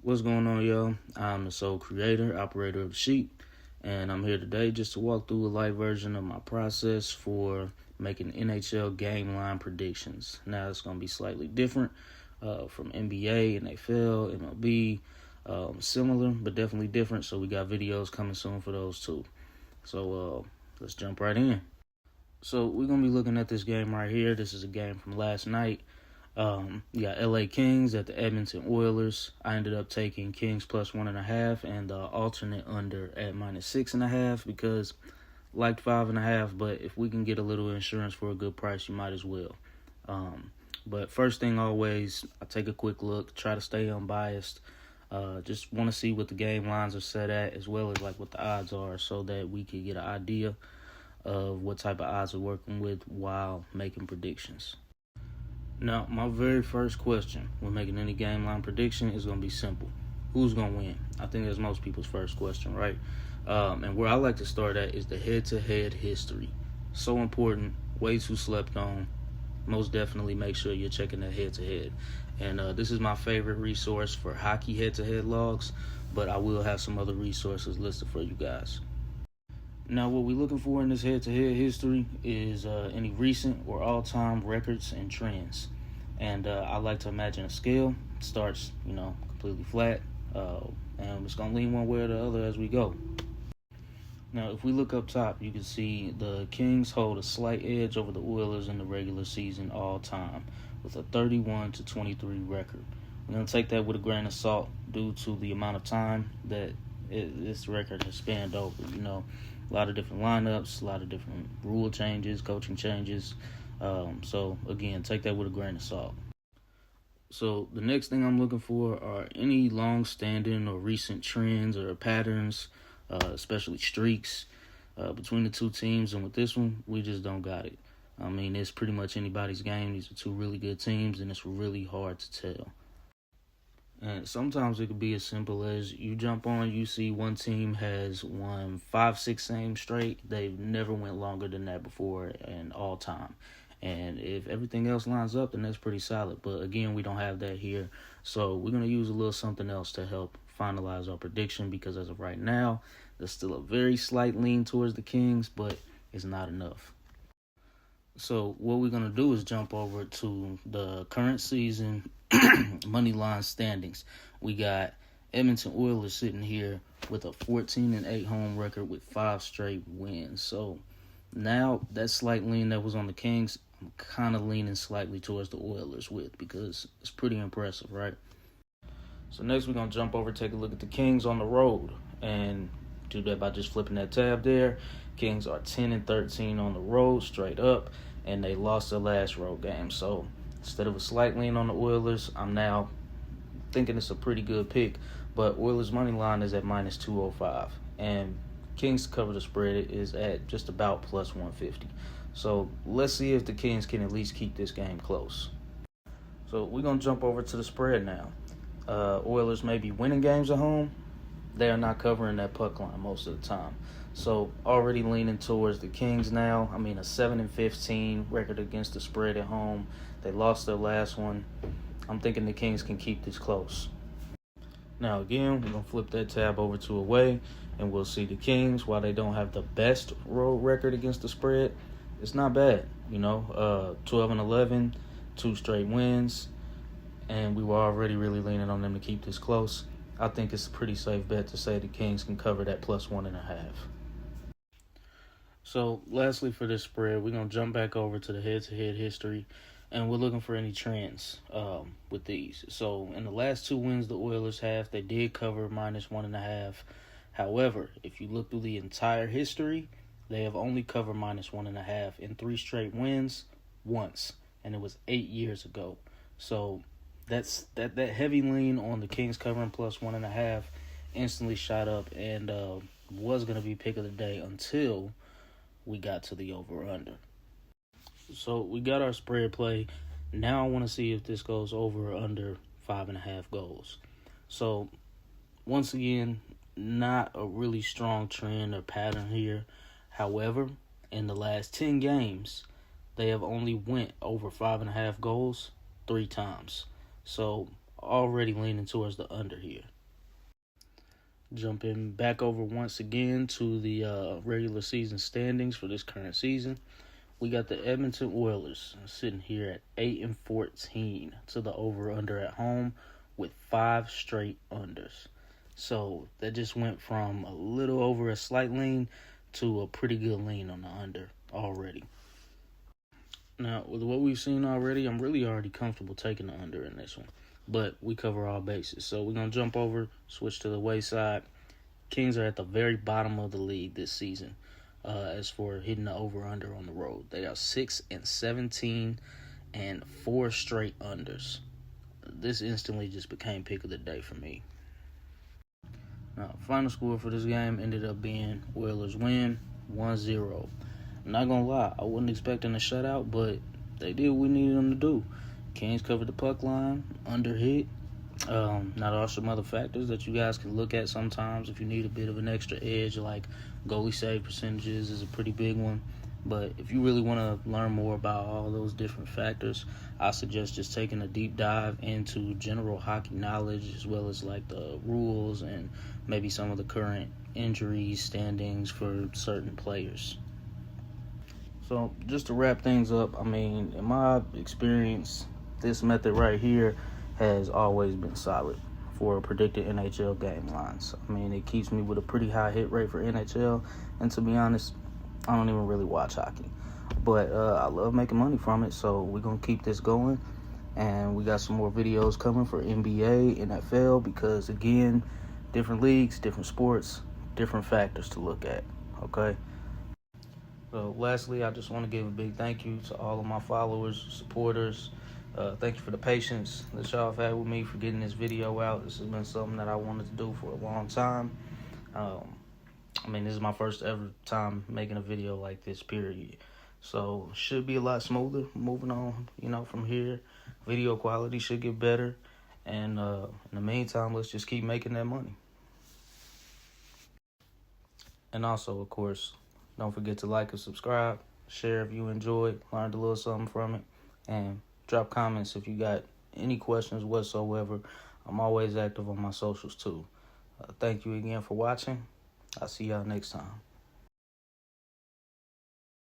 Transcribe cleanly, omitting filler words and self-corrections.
What's going on, y'all? I'm the sole creator, operator of the sheet, and I'm here today just to walk through a light version of my process for making NHL game line predictions. Now, it's going to be slightly different from NBA, NFL, MLB, similar, but definitely different, so we got videos coming soon for those too. So let's jump right in. So we're going to be looking at this game right here. This is a game from last night. You got LA Kings at the Edmonton Oilers. I ended up taking Kings plus 1.5 and the alternate under at minus 6.5 because liked 5.5. But if we can get a little insurance for a good price, you might as well. But first thing, always, I take a quick look, try to stay unbiased. Just want to see what the game lines are set at, as well as like what the odds are, so that we can get an idea of what type of odds we're working with while making predictions. Now, my very first question when making any game line prediction is going to be simple. Who's going to win? I think that's most people's first question, right? And where I like to start at is the head-to-head history. So important, way too slept on. Most definitely make sure you're checking that head-to-head. And this is my favorite resource for hockey head-to-head logs, but I will have some other resources listed for you guys. Now, what we're looking for in this head-to-head history is any recent or all-time records and trends. And I like to imagine a scale. It starts, completely flat, and it's going to lean one way or the other as we go. Now, if we look up top, you can see the Kings hold a slight edge over the Oilers in the regular season all time with a 31-23 record. We're going to take that with a grain of salt due to the amount of time that this record has spanned over. A lot of different lineups, a lot of different rule changes, coaching changes. So, again, take that with a grain of salt. So, the next thing I'm looking for are any long-standing or recent trends or patterns, especially streaks, between the two teams. And with this one, we just don't got it. I mean, it's pretty much anybody's game. These are two really good teams, and it's really hard to tell. And sometimes it could be as simple as you jump on, you see one team has won 5-6 games straight. They've never went longer than that before in all time. And if everything else lines up, then that's pretty solid. But again, we don't have that here. So we're going to use a little something else to help finalize our prediction, because as of right now, there's still a very slight lean towards the Kings, but it's not enough. So what we're going to do is jump over to the current season money line standings. We got Edmonton Oilers sitting here with a 14-8 home record with 5 straight wins. So now that slight lean that was on the Kings, I'm kind of leaning slightly towards the Oilers with, because it's pretty impressive, right? So next we're going to jump over, take a look at the Kings on the road, and do that by just flipping that tab there. Kings are 10-13 on the road straight up, and they lost their last road game. So instead of a slight lean on the Oilers, I'm now thinking it's a pretty good pick. But Oilers' money line is at minus 205, and Kings to cover the spread is at just about plus 150. So let's see if the Kings can at least keep this game close. So we're going to jump over to the spread now. Oilers may be winning games at home. They are not covering that puck line most of the time. So already leaning towards the Kings now. I mean, a 7-15 record against the spread at home. They lost their last one. I'm thinking the Kings can keep this close. Now, again, we're going to flip that tab over to away, and we'll see the Kings, while they don't have the best road record against the spread, it's not bad. 12-11, 2 straight wins, and we were already really leaning on them to keep this close. I think it's a pretty safe bet to say the Kings can cover that plus 1.5. So, lastly for this spread, we're going to jump back over to the head-to-head history, and we're looking for any trends with these. So, in the last 2 wins the Oilers have, they did cover minus 1.5. However, if you look through the entire history, they have only covered minus 1.5 in 3 straight wins once, and it was 8 years ago. So, that heavy lean on the Kings covering plus 1.5 instantly shot up and was going to be pick of the day until we got to the over-under. So we got our spread play. Now I want to see if this goes over or under 5.5 goals. So once again, not a really strong trend or pattern here. However, in the last 10 games, they have only went over 5.5 goals 3 times. So already leaning towards the under here. Jumping back over once again to the regular season standings for this current season. We got the Edmonton Oilers sitting here at 8-14 to the over/under at home with 5 straight unders. So that just went from a little over a slight lean to a pretty good lean on the under already. Now, with what we've seen already, I'm really already comfortable taking the under in this one. But we cover all bases. So we're going to jump over, switch to the wayside. Kings are at the very bottom of the league this season as for hitting the over-under on the road. They are 6-17 and 4 straight unders. This instantly just became pick of the day for me. Now, final score for this game ended up being Oilers win 1-0. I'm not going to lie, I wasn't expecting a shutout, but they did what we needed them to do. Kings covered the puck line, under hit. Now, there are some other factors that you guys can look at sometimes if you need a bit of an extra edge, like goalie save percentages is a pretty big one. But if you really want to learn more about all those different factors, I suggest just taking a deep dive into general hockey knowledge as well as like the rules and maybe some of the current injury standings for certain players. So just to wrap things up, I mean, in my experience, this method right here has always been solid for predicted NHL game lines. I mean, it keeps me with a pretty high hit rate for NHL, and to be honest, I don't even really watch hockey. But I love making money from it, so we're going to keep this going. And we got some more videos coming for NBA, NFL, because, again, different leagues, different sports, different factors to look at, okay? So lastly, I just want to give a big thank you to all of my followers, supporters. Thank you for the patience that y'all have had with me for getting this video out. This has been something that I wanted to do for a long time. I mean, this is my first ever time making a video like this, period. So should be a lot smoother moving on, from here. Video quality should get better. And in the meantime, let's just keep making that money. And also, of course, don't forget to like and subscribe, share if you enjoyed, learned a little something from it, and drop comments if you got any questions whatsoever. I'm always active on my socials too. Thank you again for watching. I'll see y'all next time.